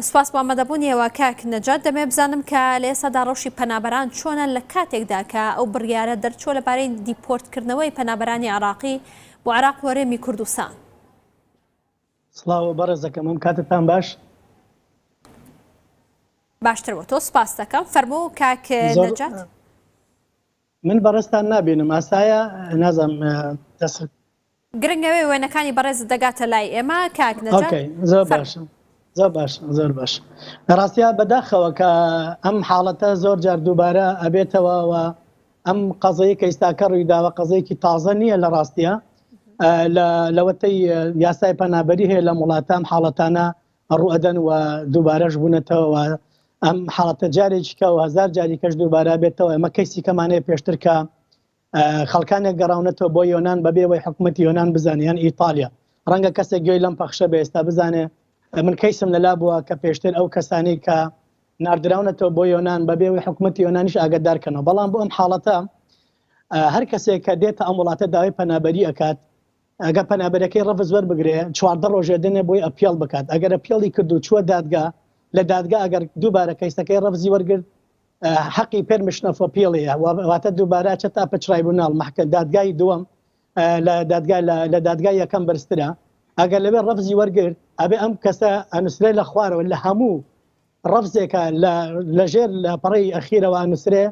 سپاس بۆ ئامادەبوونیەوە کاک نەجات. دەمێ بزانم کە لە ئێستادا ڕەوشی پەنابەران چۆنە لە کاتێکدا کە ئەو بڕیارە دەرچۆ لەبارەی دیپۆرتکردنەوەی پەنابەرانی عراقی بۆ عراق و هەرێمی کوردستان. سڵاو بەڕێزەکەم، ئەم کاتتان باش؟ باشتر بۆ تۆ سپاس دەکەم. فەرموو کاک نەجات. من بەڕێستان نابینم، ئاسایە نازم دەست گرنگەوەی وێنەکانی بەڕێز دەگاتە لای ئێمە. کاک نەجات زۆر باشە، زۆر باش، زۆر باش. ڕاستیا بەداخەوە کە ئەم حاڵەتە زۆر جار دووبارە ئەبێتەوە و ئەم قەزەیە کە ئێستاکە ڕوویداوە قەزەیەکی تازە نییە لە ڕاستیە لەوەتەی یاسای پەنابەری هەیە لە وڵاتان حاڵەتانە ڕوئەدەن و دووبارەش بوونەتەوە. ئەم حاڵەتە جارێکیکە و هەزار جاری کەش دووبارە بێتەوە. ئەمە کەیسی کەمانەیە پێشتر کە خەڵکانێک گەڕاونەتەوە بۆ یۆنان بەبێەوەی حکوومەتی یۆنان بزانیان ئیتالیا ڕەنگە کەسێک گوێی لەم پەخشە بە ئێستا بزانێ. من کەیسم لەلا بووە کە پێشتر ئەو کەسانی کە نردراونەتەوە بۆ یۆنان بەبێەوەی حکوومەتی یۆنانیش ئاگدارکەنەوە. بەڵام بۆ ئەم حاڵەتە هەر کەسێک کە دێتە ئەم وڵاتە داوای پەنابەری ئەکات، ئەگە پەنابەرەکەی ڕەفز وەربگرێ 14 ڕۆژێ دێنێ بۆی ئەپیڵ بکات. ئەگەر ئەپیڵی کرد و چووە دادگا، لە دادگا ئەگەر دووبارە کەیسەکەی ڕەفزی وەرگرت حەقی پێرمشنەفە پێڵەیە واتە دووبارە چەتا پچڕایبووناڵ محکە دادگای دووەم لە دادگای یەکەم بەرزترە. ئەگەر لەوێ ڕەفزی وەرگرت ئەبێ ئەم کەسە ئەنووسرێ لە خوارەوە لە هەموو ڕەفزێکە لەژێر لە پەڕی ئەخیرەوە ئەنووسرێ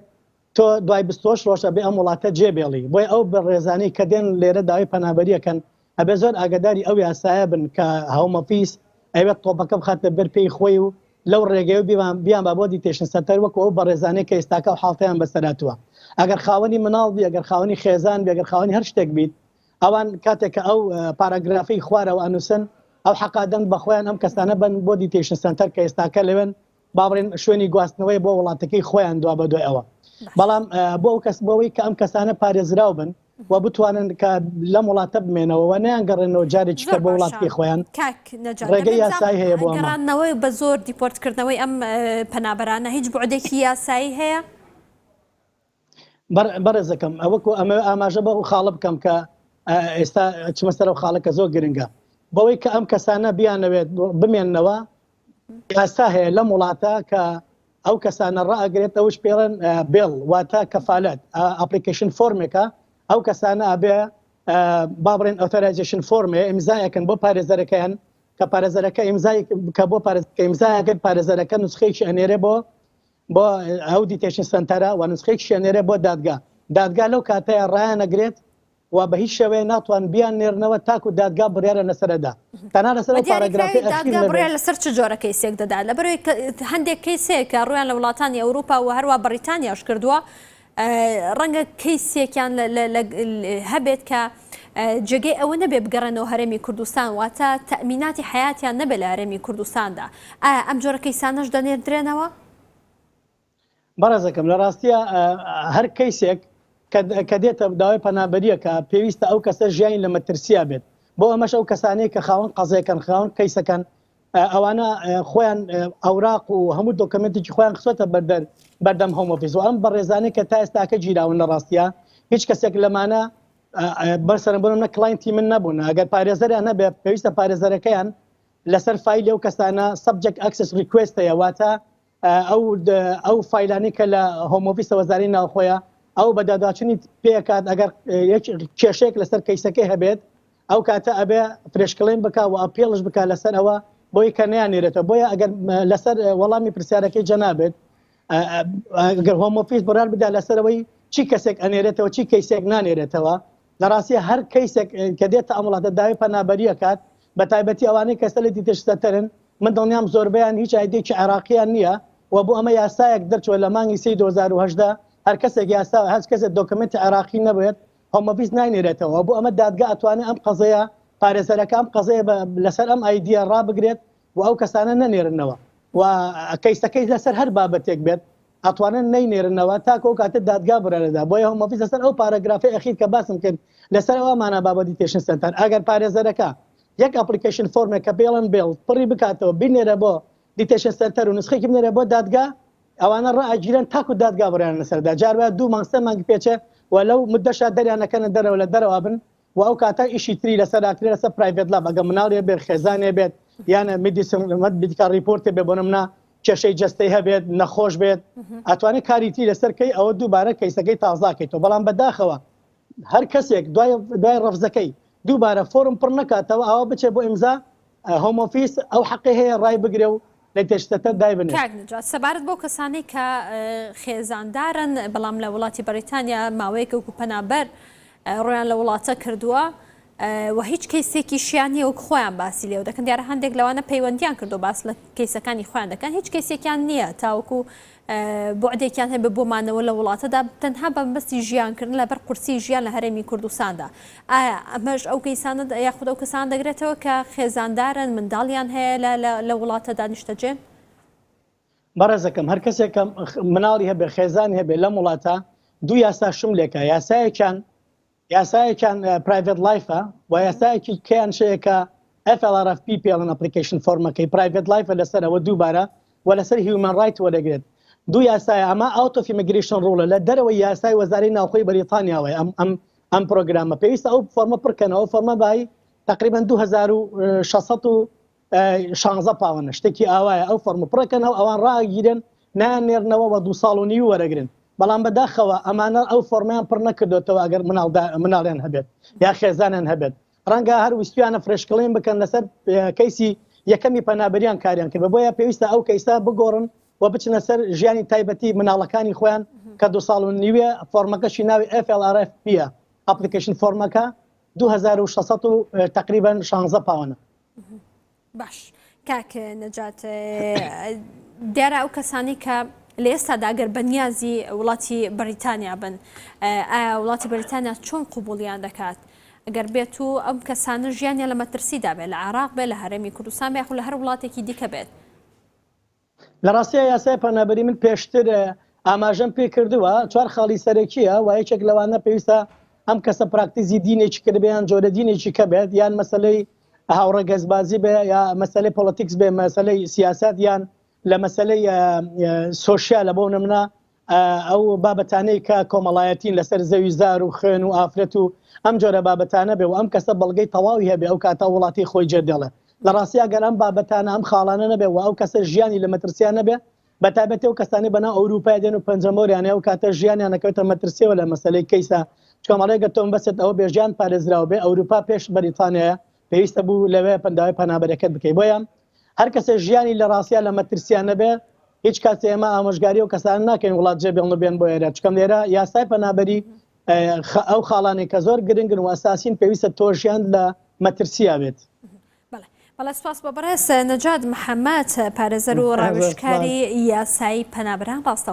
تۆ دوای 28 ڕۆژە بێ ئەم وڵاتە جێبێڵی. بۆی ئەو بەڕێزانەی کە دێن لێرە داوای پەنابەریەکەن ئەبێ زۆر ئاگداری ئەو یاسایە بن کە هەومەپیس ئەوێت تۆپەکە بخاتە بەر پێی خۆی و لەو ڕێگەی بیان با بۆ دیتێشن سەنتەر وەکو ئەو بەڕێزانەی کە ئێستاکە و حاڵتەیان بەسەراتوە. ئەگەر خاوەنی مناڵ بی، ئەگەر خاوەنی خێزان بی، ئەگەر خاوەنی هەر شتێک بیت، ئەوان کاتێک کە ئەو پاراگرافی خوارەوە ئەنووسن ئەو حەقادەن بەخۆیان ئەم کەسانە بن بۆ دیتێشن سەنتەر کە ئێستاکە لەوێن باڕێن شوێنی گواستنەوەی بۆ وڵاتەکەی خۆیان دوا بە دوای ئەوە. بەڵام بۆ ئەو کەس بۆەوەی کە ئەم کەسانە پارێزراو بن و بتوانن کە لەم وڵاتە بمێنەوە نەیانگەڕێنەوە جارێکی کە بۆ وڵاتی خۆیان ڕێگەی یاسایی هەیە بۆ گەڕانەوەی بە زۆر دیپۆرتکردنەوەی ئەم پەنابەرانە هیچ بوعدێکی یاسایی هەیە؟ بەڕێزەکەم ئەوەکو ئەمە ئاماژە بە خاڵە بکەم کە ئێستا چمە سەر و خاڵەکە زۆر گرنگە بەوەی کە ئەم کەسانە بیانەوێت بمێننەوە. یاسا هەیە لەم وڵاتە کە ئەو کەسانە ڕائگرێت ئەوش پێڵێن بێڵ واتە کەفالەت ئەپلیکیشن فۆرمێکە. ئەو کەسانە ئەبێ بابڕێن ئۆتۆرایزیشن فۆرمێ ئیمزایەکەن بۆ پارێزەرەکەیان کە پارێزەرەکە ئیمزای کە بۆ ئیمزایەکە پارێزەرەکە نسخەیەکی ئەنێرێ بۆ ئەو دیتێشن سەنتەرە و نسخەیەکی ئەنێرێ بۆ دادگا لەو کاتەیە ڕایانەگرێت و بە هیچ شێوەیە ناتوان بیان نێرنەوە تاکو دادگا بڕیارە لەسەردا. تەنها لەسەر پاراگرافی بڕیار لەسەر چ جۆرە کەیسێک دەدا؟ لەبەرەوەی هەندێک کەیسەیە کە ڕویان لە وڵاتانی ئەوروپا و هەروە بەریتانیاش کردووە ڕەنگە کەیسێکیان هەبێت کە جێگەی ئەوە نەبێ بگەڕێنەوە هەرێمی کوردستان واتە تەمیناتی حیاتیان نەبێ لە هەرێمی کوردستاندا. ئایا ئەم جۆرە کەیسانەش دەنێردرێنەوە؟ بەڕێزەکەم لە ڕاستیە هەر کەیسێک کە دێتە داوای پەنابەریەکە پێویستە ئەو کەسە ژیانی لە مەترسیا بێت. بۆ ئەمەش ئەو کەسانەیە کە خاوەن قەزەکەن خاوەن کەیسەکەن ئەوانە خۆیان ئەوراق و هەموو دۆکمنتێکی خۆیان خسۆتە بەردەم هۆمۆفیس و ئەم بەڕێزانەی کە تا ئێستاکە گیراون لە ڕاستیە هیچ کەسێک لەمانە بەرسەربوون نە کلاینتی من نەبوون. ئەگەر پارێزەریان نەبێت پێویستە پارێزەرەکەیان لەسەر فایلی ئەو کەسانە سبجەکت ئەکسس ریکوێستەیە واتە ئەو فایلانی کە لە هۆمۆفیسە وەزارەی ناوخۆیە ئەو بەداداچنی پێکات ئەگەر کێشەیەک لەسەر کەیسەکەی هەبێت ئەو کاتە ئەبێ فرێشکڵین بک و ئەپێڵش بک لەسەر ئەوە بۆی کە نەیانێرێتەوە. بۆیە ئەگەر لەسەر وەڵامی پرسیارەکەی جەنابێت ئەگەر هۆمۆفیس بڕار بدا لەسەرەوەی چی کەسێک ئەنێرێتەوە چی کەیسێک نانێرێتەوە. لە ڕاستی هەر کەیسێک کە دێتە ئەم وڵاتە داوای پەنابەریەکات بە تایبەتی ئەوانەی کەسە لە دیتەشتەرن من دڵنیام زۆربیان هیچ ئایدێکی عێراقییان نییە و بۆ ئەمە یاسایەک دەرچوە لە مانگی 2018 هەر کەسێک یاسا هەر کەسێک دۆکمنتی عێراقی نەبێت هۆمۆفیس ناینێرێتەوە. بۆ ئەمە دادگا ئەتوانێت ئەم قەزەیە پارێزەرەکە ئەم قەزەیە لەسەر ئەم ئایدیە ڕابگرێت و ئەو کەسانە نەنێرنەوە و کەیسەکەی لەسەر هەر بابەتێک بێت ئەتوانن نەینێرنەوە تاکۆ کاتە دادگا بڕێنەدا. بۆیە هۆمۆفیس لەسەر ئەو پاراگرافی ئەخیر کە باسم کرد لەسەر ئەومانە بابەت دیتێشن سەنتەر ئەگەر پارێزەرەکە یەک ئەپلیکیشن فۆرمێک کە بێڵن بێڵ پڕی بکاتەوە بینێرە بۆ دیتێشن سەنتەر و نسخەیەکی بنێرە بۆ دادگا ئەوانە ڕائگیرن تاکو دادگا بڕیان لەسەردا. جاربە 2 مانگ 3 مانگ پێچێ و لەو مدەشا دەریانەکەنە دەرەوە لە دەرەوە بن و ئەو کاتە ئیشی تری لەسەر ئاکرێ لەسەر پرایڤێت لاب ئەگە مناڵێ بێت خێزانێ بێت یانە میدیسمت بیدکە ریپۆرتێ بێ بۆ نمونە کێشەی جەستەی هەبێت نەخۆش بێت ئەتوانێت کاریتی لەسەرکەی ئەوە دووبارە کەیسەکەی تازاکەیتەوە بەڵام بەداخەوە هەر کەسێک دوای ڕەفزەکەی دووبارە فۆرم پڕ نکاتەوە ئەوە بچێ بۆ ئیمزا هۆمۆفیس ئەو حەقی هەیە ڕای بگرێ و لە تێشتەتە دای بنێ. سەبارەت بۆ کەسانی کە خێزاندارن بەڵام لە وڵاتی بەریتانیا ماوەیەکە وکو پەنابەر ڕۆیان لە وڵاتە کردووە و هیچ کەیسێکی شیانی و خۆیان باسی لێو دەکەن دیارە هەندێک لەوانە پەیوەندیان کردو باس لە کەیسەکانی خۆیان دەکەن هیچ کەیسێکیان نییە تاوەکو بۆعدێکیان هەیە بۆمانەوە لە وڵاتەدا تەنها بە مەبەستی ژیانکردن لەبەر قورسی ژیان لە هەرێمی کوردستاندا ئایا ئەمەش ئەو کەیسانە یاخود ئەو کەسان دەگرێتەوە کە خێزاندارن منداڵیان هەیە لە وڵاتە دانیشتەجێن؟ بەڕێزەکەم هەر کەسێکە مناڵی هەبێ خێزانی هەبێ لەم وڵاتە دوو یاسا شملێکە یاسایەکیان پرایڤێت لایفە و یاسایەکی کیان شەیەکە FLRFP پێڵن ئەپلیکیشن فۆرمەکەی پرایڤێت لایفە لەسەرەوە دووبارە و لەسەر هیومەن ڕایت وەرەگرێت دوو یاسای ئەمە ئاوت ئۆف ئیمیگریشن ڕوڵە لە دەرەوەی یاسای وەزارەی ناوخۆی بەریتانیاوەی ئەم پرۆگرامە پێویستە ئەو فۆرمە پڕکەنەوە فۆرمە بای تقریبا 2616 پاوەنە شتێکی ئاوایە ئەو فۆرمە پڕکەنەوە ئەوان ڕاگیرن نانێرنەوە بە 2 ساڵ و نیو وەرەگرن بەڵام بەداخەوە ئەمانە ئەو فۆرمیان پڕ نەکردوێتەوە ئەگەر مناڵیان هەبێت یا خێزانیان هەبێت ڕەنگە هەر ویستیانە فرشکڵین بکەن لەسەر کەیسی یەکەمی پەنابەریان کاریان کرد بۆیە پێویستە ئەو کەیسا بگۆڕن و بچنە سەر ژیانی تایبەتی مناڵەکانی خۆیان کە 2 ساڵ و نیوێ فۆرمەکەشی ناوی FLRFP ئەپلیکیشن فۆرمەکە 2600 تقریبا 16 پاوەنە. باش کاک نەجات دیارە ئەو کەسانی کە لە ئێستادا ئەگەر بەنیازی وڵاتی بەریتانیا بن ئایا وڵاتی بەریتانیا چۆن قوبوڵیان دەکات ئەگەر بێت و ئەم کەسانە ژیانیان لە مەترسیدا بێت لە عێراق بێت لە هەرێمی کوردستان بێت لە هەر وڵاتێکی دیکە بێت؟ لە ڕاستیە یاسای پەنابەری من پێشتر ئاماژەم پێ کردووە 4 خاڵی سەرەکیە و یەکێک لەوانە پێویستە ئەم کەسە پراکتیزی دینێکی کردبیان جۆرە دینێکی کە بێت یان مەسلەی هاوڕە گەزبازی بێ یا مەسلەی پۆلیتیکس بێ مەسلەی سیاست یان لە مەسلەی سۆشیالە بۆ نمونە ئەو بابەتانەی کە کۆمەڵایەتین لەسەر زەوی زار و خوێن و ئافرەت و ئەم جۆرە بابەتانە بێ و ئەم کەسە بەڵگەی تەواوی هەبێ ئەو کاتە وڵاتی خۆی جێدەڵێ لە ڕاستیا گەر ئەم بابەتانە ئەم خاڵانە نەبێ و ئەو کەسە ژیانی لە مەترسیان نەبێ بەتابەتی ئەو کەسانی بەناو ئەوروپای دێن و پەنجەمۆریانە ئەو کاتە ژیانیان نەکەوێتە مەترسیەوە لە مەسلەی کەیسا کۆمەڵێگە تۆم بەست ئەوە بێژیان پارێزراوە بێ ئەوروپا پێش بەریتانیایە پێویستە بوو لەوێ پەنداوی پەنابەرەکەت بکەی بۆیە هەر کەسە ژیانی لە ڕاستیا لە مەترسیان نەبێ هیچ کات ئێمە ئامۆژگاری و کەسان ناکەین وڵات جێبێڵ بێن بۆ ئێرە چکەم لێرە یاسای پەنابەری ئەو خاڵانی کە زۆر گرنگن و ئەساسین پێویستە تۆژیان لە مەترسیا بێت. بەڵێ سپاس بە بەڕێز نەجات محەممەد پارێزەر و ڕاوێژکاری یاسایی پەنابەران ڕاستە